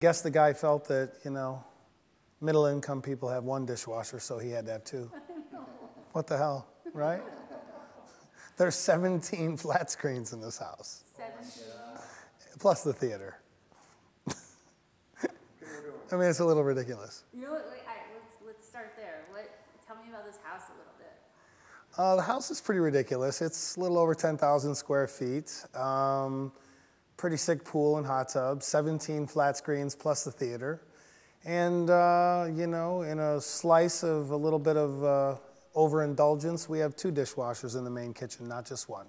guess the guy felt that, middle-income people have one dishwasher, so he had to have two. What the hell, right? There's 17 flat screens in this house. 17? Plus the theater. I mean, it's a little ridiculous. You know what, let's start there. Tell me about this house a little bit. The house is pretty ridiculous. It's a little over 10,000 square feet. Pretty sick pool and hot tub, 17 flat screens plus the theater. And, in a slice of a little bit of overindulgence, we have 2 dishwashers in the main kitchen, not just one.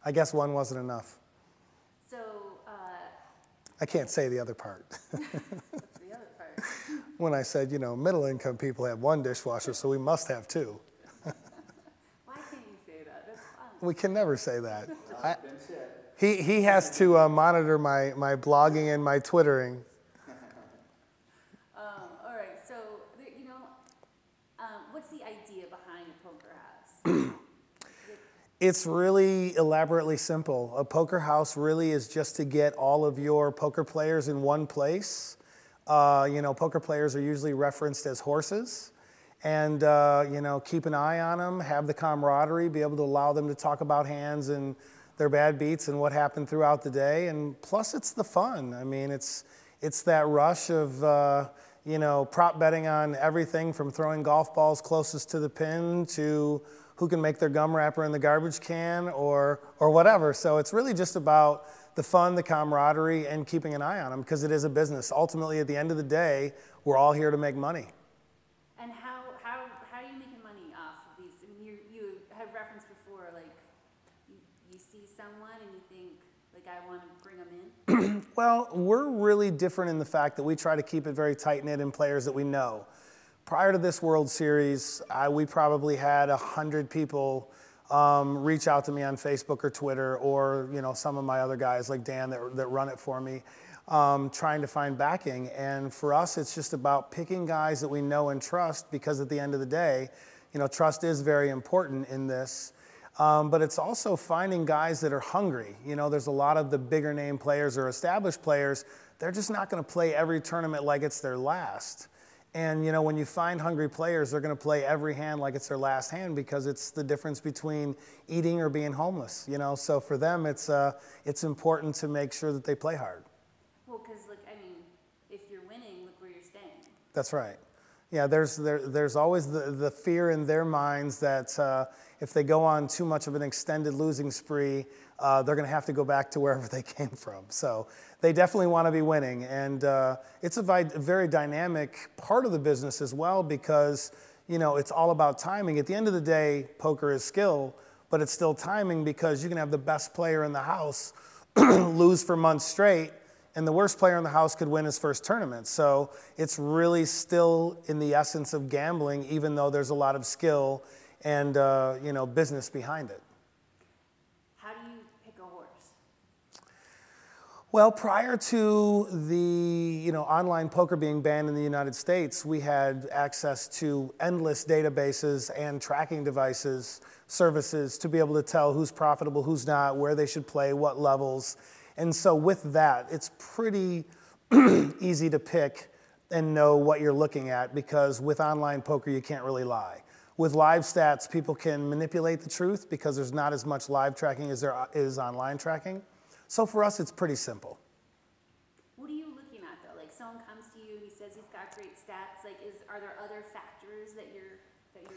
I guess one wasn't enough. So, I can't say the other part. what's the other part? When I said, middle-income people have one dishwasher, so we must have 2. Why can't you say that? That's fun. We can never say that. He has to monitor my blogging and my Twittering. All right, so, what's the idea behind a poker house? It's really elaborately simple. A poker house really is just to get all of your poker players in one place. Poker players are usually referenced as horses. And, keep an eye on them, have the camaraderie, be able to allow them to talk about hands and their bad beats and what happened throughout the day. And plus, it's the fun. I mean, it's that rush of, prop betting on everything from throwing golf balls closest to the pin to who can make their gum wrapper in the garbage can or whatever. So it's really just about the fun, the camaraderie, and keeping an eye on them because it is a business. Ultimately, at the end of the day, we're all here to make money. And how are you making money off of these? I mean, you have referenced before, like, you see someone and you think, like, I want to bring them in? Well, we're really different in the fact that we try to keep it very tight-knit in players that we know. Prior to this World Series, we probably had 100 people reach out to me on Facebook or Twitter or, some of my other guys like Dan that run it for me, trying to find backing. And for us, it's just about picking guys that we know and trust because at the end of the day, trust is very important in this. But it's also finding guys that are hungry. There's a lot of the bigger name players or established players, they're just not going to play every tournament like it's their last. And, when you find hungry players, they're going to play every hand like it's their last hand because it's the difference between eating or being homeless, So for them, it's important to make sure that they play hard. Well, because, if you're winning, look where you're staying. That's right. Yeah, there's always the fear in their minds that if they go on too much of an extended losing spree, they're going to have to go back to wherever they came from. So they definitely want to be winning. And it's a very dynamic part of the business as well because, it's all about timing. At the end of the day, poker is skill, but it's still timing because you can have the best player in the house lose for months straight, and the worst player in the house could win his first tournament. So it's really still in the essence of gambling, even though there's a lot of skill and business behind it. How do you pick a horse? Well, prior to the online poker being banned in the United States, we had access to endless databases and tracking devices, services to be able to tell who's profitable, who's not, where they should play, what levels. And so with that, it's pretty easy to pick and know what you're looking at because with online poker, you can't really lie. With live stats, people can manipulate the truth because there's not as much live tracking as there is online tracking. So for us, it's pretty simple. What are you looking at, though? Like, someone comes to you and he says he's got great stats. Like, are there other factors that you're taking?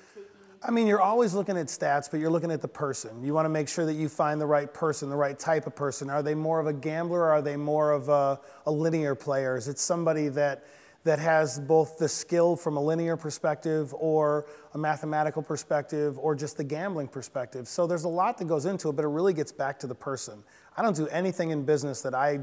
I mean, you're always looking at stats, but you're looking at the person. You want to make sure that you find the right person, the right type of person. Are they more of a gambler or are they more of a linear player? Is it somebody that has both the skill from a linear perspective or a mathematical perspective or just the gambling perspective? So there's a lot that goes into it, but it really gets back to the person. I don't do anything in business that I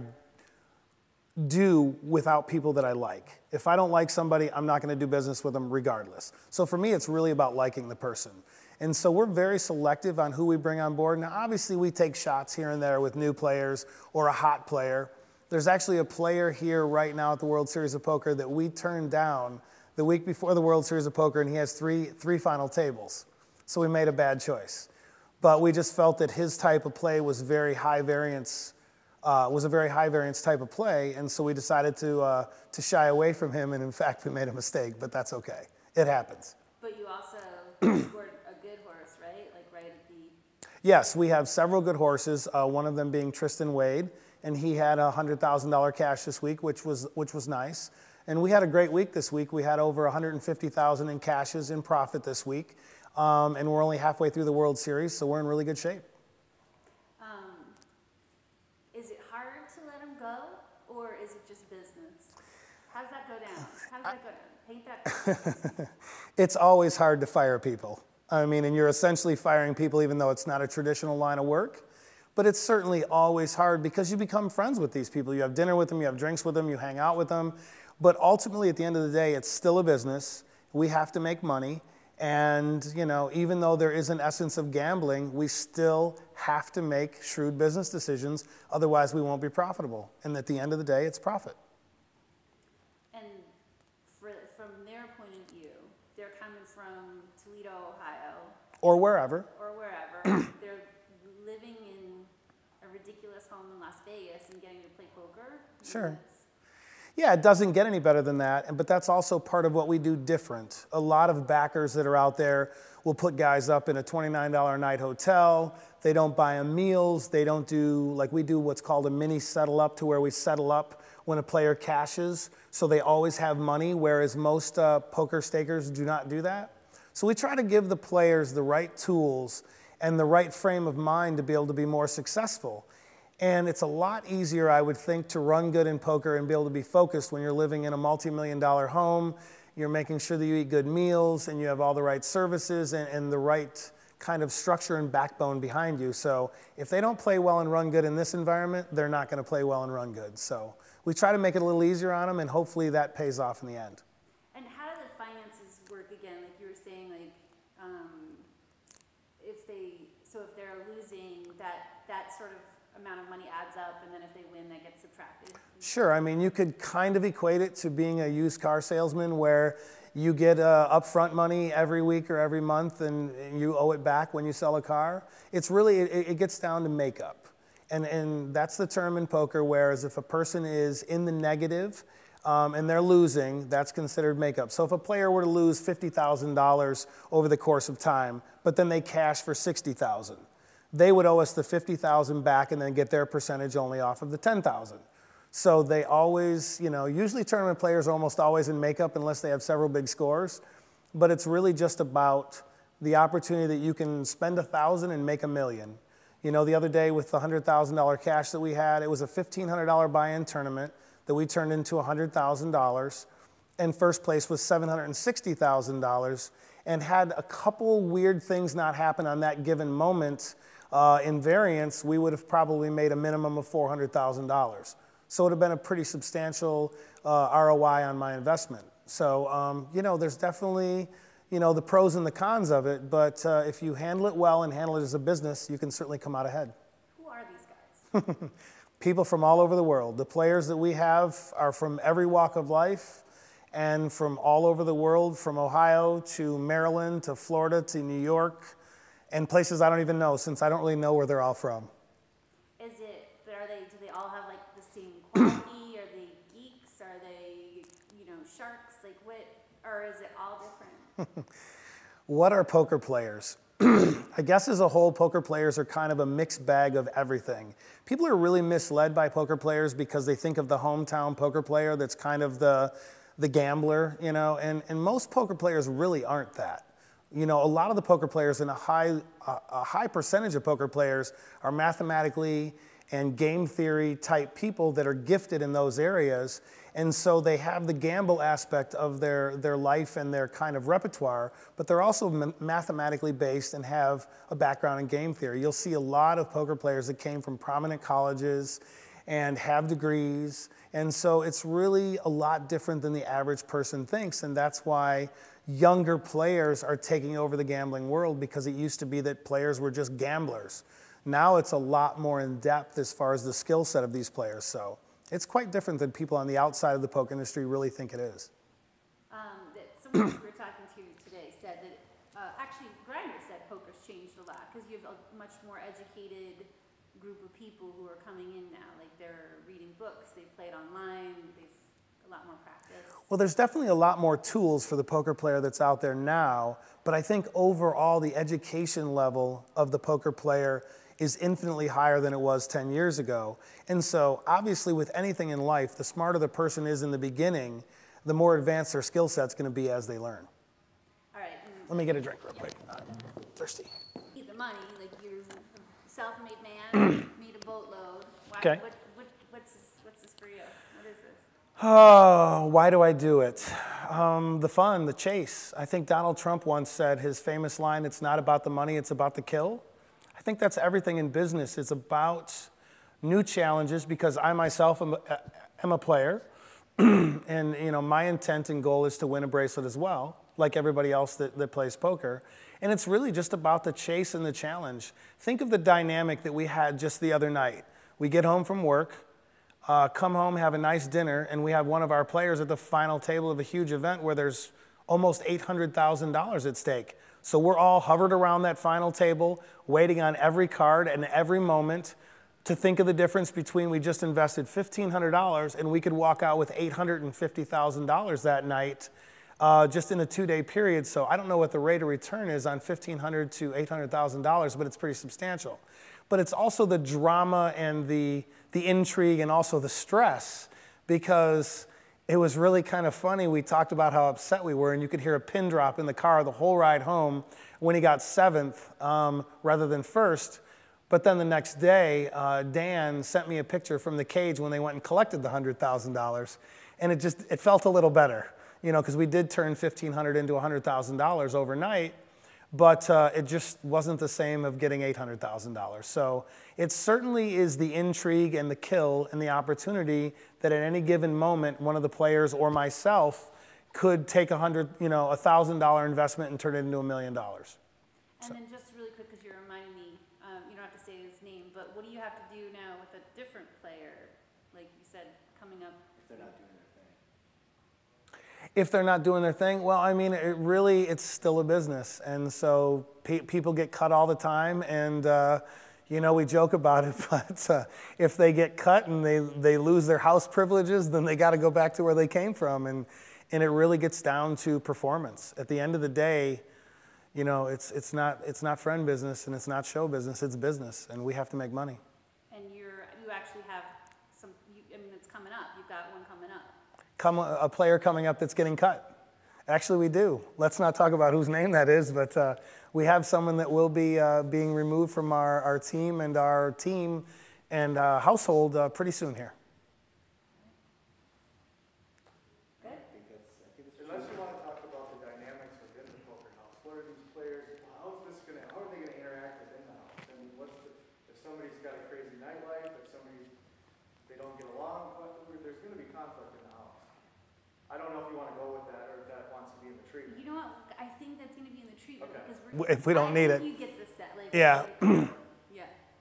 do without people that I like. If I don't like somebody, I'm not going to do business with them regardless. So for me, it's really about liking the person. And so we're very selective on who we bring on board. Now, obviously, we take shots here and there with new players or a hot player. There's actually a player here right now at the World Series of Poker that we turned down the week before the World Series of Poker, and he has three final tables. So we made a bad choice. But we just felt that his type of play was very high variance was a very high variance type of play, and so we decided to shy away from him, and in fact we made a mistake, but that's okay. It happens. But you also scored a good horse, right? Like right at the... Yes, we have several good horses, one of them being Tristan Wade, and he had $100,000 cash this week, which was nice. And we had a great week this week. We had over $150,000 in cashes in profit this week, and we're only halfway through the World Series, so we're in really good shape. Is it hard to let him go, or is it just business? How does that go down? How does that go down? Paint that picture. It's always hard to fire people. I mean, and you're essentially firing people even though it's not a traditional line of work. But it's certainly always hard because you become friends with these people. You have dinner with them, you have drinks with them, you hang out with them. But ultimately, at the end of the day, it's still a business. We have to make money. And, you know, even though there is an essence of gambling, we still have to make shrewd business decisions. Otherwise, we won't be profitable. And at the end of the day, it's profit. And from their point of view, they're coming from Toledo, Ohio. Or wherever. They're living in a ridiculous home in Las Vegas and getting to play poker. Sure. Yeah, it doesn't get any better than that, but that's also part of what we do different. A lot of backers that are out there will put guys up in a $29 a night hotel. They don't buy them meals. They don't do, like we do what's called a mini settle up, to where we settle up when a player cashes, so they always have money, whereas most poker stakers do not do that. So we try to give the players the right tools and the right frame of mind to be able to be more successful. And it's a lot easier, I would think, to run good in poker and be able to be focused when you're living in a multi-million-dollar home. You're making sure that you eat good meals and you have all the right services and the right kind of structure and backbone behind you. So if they don't play well and run good in this environment, they're not going to play well and run good. So we try to make it a little easier on them, and hopefully that pays off in the end. And how do the finances work again? Like you were saying, like if they're losing, that sort of amount of money adds up, and then if they win, that gets subtracted. Sure. I mean, you could kind of equate it to being a used car salesman, where you get upfront money every week or every month, and you owe it back when you sell a car. It's really, it gets down to makeup. And that's the term in poker, whereas if a person is in the negative and they're losing, that's considered makeup. So if a player were to lose $50,000 over the course of time, but then they cash for $60,000, they would owe us the $50,000 back and then get their percentage only off of the $10,000. So they always, you know, usually tournament players are almost always in makeup unless they have several big scores. But it's really just about the opportunity that you can spend $1,000 and make $1 million. You know, the other day with the $100,000 cash that we had, it was a $1,500 buy-in tournament that we turned into $100,000. And first place was $760,000, and had a couple weird things not happen on that given moment. In variance, we would have probably made a minimum of $400,000. So it would have been a pretty substantial ROI on my investment. So, you know, there's definitely, you know, the pros and the cons of it, but if you handle it well and handle it as a business, you can certainly come out ahead. Who are these guys? People from all over the world. The players that we have are from every walk of life and from all over the world, from Ohio to Maryland to Florida to New York, and places I don't even know, since I don't really know where they're all from. Do they all have like the same quality? Are they geeks? Are they, you know, sharks? Like what, or is it all different? What are poker players? I guess as a whole, poker players are kind of a mixed bag of everything. People are really misled by poker players because they think of the hometown poker player that's kind of the gambler, you know, and most poker players really aren't that. You know, a lot of the poker players and a high percentage of poker players are mathematically and game theory type people that are gifted in those areas. And so they have the gamble aspect of their life and their kind of repertoire, but they're also mathematically based and have a background in game theory. You'll see a lot of poker players that came from prominent colleges and have degrees. And so it's really a lot different than the average person thinks. And that's why younger players are taking over the gambling world, because it used to be that players were just gamblers. Now it's a lot more in depth as far as the skill set of these players. So it's quite different than people on the outside of the poker industry really think it is. Someone we were talking to today said that, actually Grinder said poker's changed a lot because you have a much more educated group of people who are coming in now. Like they're reading books, they've played online, they've a lot more practice. Well, there's definitely a lot more tools for the poker player that's out there now, but I think overall the education level of the poker player is infinitely higher than it was 10 years ago. And so obviously with anything in life, the smarter the person is in the beginning, the more advanced their skill set's going to be as they learn. All right. Let me get a drink real quick. I'm thirsty. Need the money, like you're a self-made man, made a boatload. Why, Okay. What's this for you? What is this? Oh, why do I do it? The fun, the chase. I think Donald Trump once said his famous line, "It's not about the money, it's about the kill." I think that's everything in business. It's about new challenges because I myself am a player. And you know, my intent and goal is to win a bracelet as well, like everybody else that plays poker. And it's really just about the chase and the challenge. Think of the dynamic that we had just the other night. We get home from work, come home, have a nice dinner, and we have one of our players at the final table of a huge event where there's almost $800,000 at stake. So we're all hovered around that final table, waiting on every card and every moment to think of the difference between we just invested $1,500 and we could walk out with $850,000 that night just in a 2-day period. So I don't know what the rate of return is on $1,500 to $800,000, but it's pretty substantial. But it's also the drama and the intrigue and also the stress, because it was really kind of funny. We talked about how upset we were, and you could hear a pin drop in the car the whole ride home when he got 7th rather than 1st. But then the next day, Dan sent me a picture from the cage when they went and collected the $100,000, and it felt a little better, you know, because we did turn $1,500 into $100,000 overnight, but it just wasn't the same of getting $800,000. So it certainly is the intrigue and the kill and the opportunity that at any given moment, one of the players or myself could take $1,000 investment and turn it into $1 million. And then just really quick, because you're reminding me, you don't have to say his name, but what do you have to do now with a different player, like you said, coming up? If they're not doing their thing. If they're not doing their thing, well, I mean, it's still a business. And so people get cut all the time, and you know, we joke about it, but if they get cut and they lose their house privileges, then they got to go back to where they came from. And it really gets down to performance. At the end of the day, you know, it's not friend business and it's not show business, it's business, and we have to make money. And you actually have some, I mean, it's coming up. You've got one coming up. A player coming up that's getting cut. Actually, we do. Let's not talk about whose name that is, but we have someone that will be being removed from our team and household pretty soon here. Unless you want to talk about the dynamics within the poker house, what are these players? How are they going to interact within the house? I mean, if somebody's got a crazy nightlife, they don't get along, there's going to be conflict in the house. I don't know if you want to go with that or if that wants to be in the treatment. You know what? I think that's going to be in the treatment, Okay. because If we don't need it. You get the set. Like, Yeah. like,